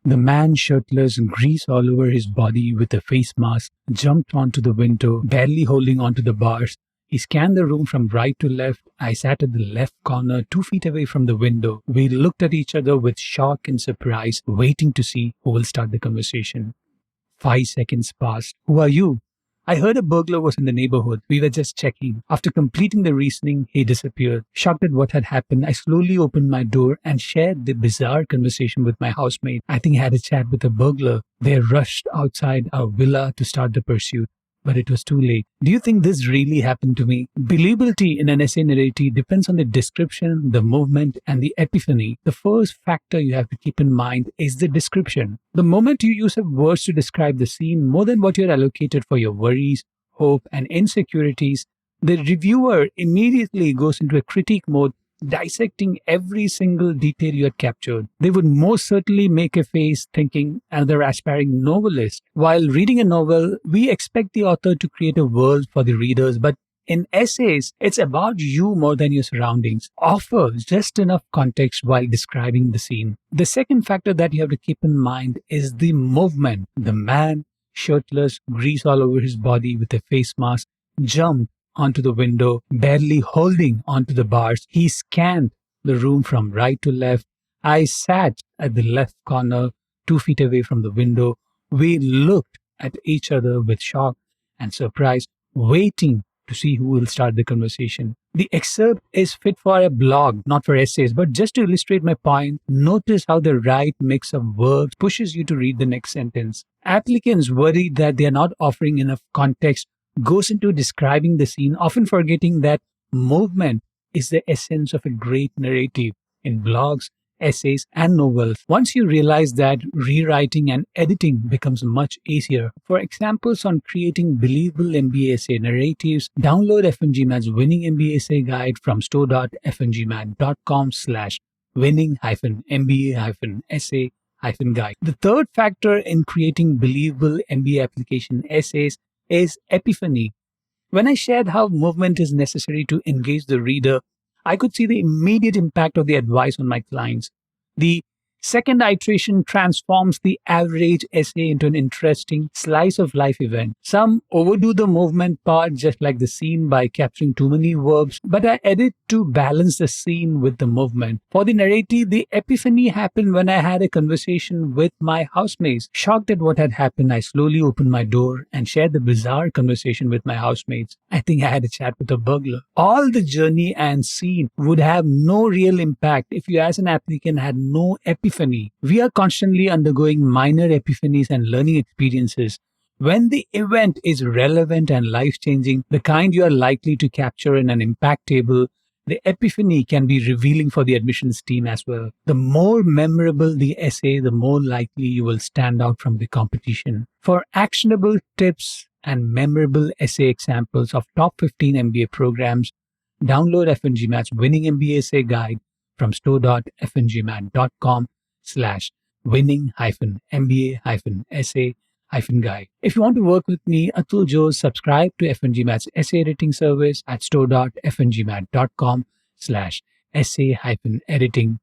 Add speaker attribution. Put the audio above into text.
Speaker 1: The man, shirtless, grease all over his body with a face mask, jumped onto the window, barely holding onto the bars. He scanned the room from right to left. I sat at the left corner, 2 feet away from the window. We looked at each other with shock and surprise, waiting to see who will start the conversation. 5 seconds passed. "Who are you?" "I heard a burglar was in the neighborhood. We were just checking." After completing the reasoning, he disappeared. Shocked at what had happened, I slowly opened my door and shared the bizarre conversation with my housemate. I think I had a chat with a burglar. They rushed outside our villa to start the pursuit, but it was too late. Do you think this really happened to me? Believability in an essay narrative depends on the description, the movement, and the epiphany. The first factor you have to keep in mind is the description. The moment you use words to describe the scene more than what you're allocated for your worries, hope, and insecurities, the reviewer immediately goes into a critique mode, dissecting every single detail you had captured. They would most certainly make a face thinking another aspiring novelist. While reading a novel, we expect the author to create a world for the readers, but in essays, it's about you more than your surroundings. Offer just enough context while describing the scene. The second factor that you have to keep in mind is the movement. The man, shirtless, grease all over his body with a face mask, jumped onto the window, barely holding onto the bars. He scanned the room from right to left. I sat at the left corner, 2 feet away from the window. We looked at each other with shock and surprise, waiting to see who will start the conversation. The excerpt is fit for a blog, not for essays, but just to illustrate my point, notice how the right mix of verbs pushes you to read the next sentence. Applicants worried that they are not offering enough context goes into describing the scene, often forgetting that movement is the essence of a great narrative in blogs, essays, and novels. Once you realize that, rewriting and editing becomes much easier. For examples on creating believable MBA essay narratives, download FNG Math's Winning MBA Essay Guide from store.fngmath.com/winning-mba-essay-guide. The third factor in creating believable MBA application essays is epiphany. When I shared how movement is necessary to engage the reader, I could see the immediate impact of the advice on my clients. The second iteration transforms the average essay into an interesting slice of life event. Some overdo the movement part, just like the scene, by capturing too many verbs, but I edit to balance the scene with the movement. For the narrative, the epiphany happened when I had a conversation with my housemates. Shocked at what had happened, I slowly opened my door and shared the bizarre conversation with my housemates. I think I had a chat with a burglar. All the journey and scene would have no real impact if you as an applicant had no epiphany. We are constantly undergoing minor epiphanies and learning experiences. When the event is relevant and life-changing, the kind you are likely to capture in an impact table, the epiphany can be revealing for the admissions team as well. The more memorable the essay, the more likely you will stand out from the competition. For actionable tips and memorable essay examples of top 15 MBA programs, download FNG Math's Winning MBA Essay Guide from store.fngmath.com/winning-mba-essay-guide. If you want to work with me, Atul Jose, subscribe to FNG Math's essay editing service at store.fngmath.com/essay-editing.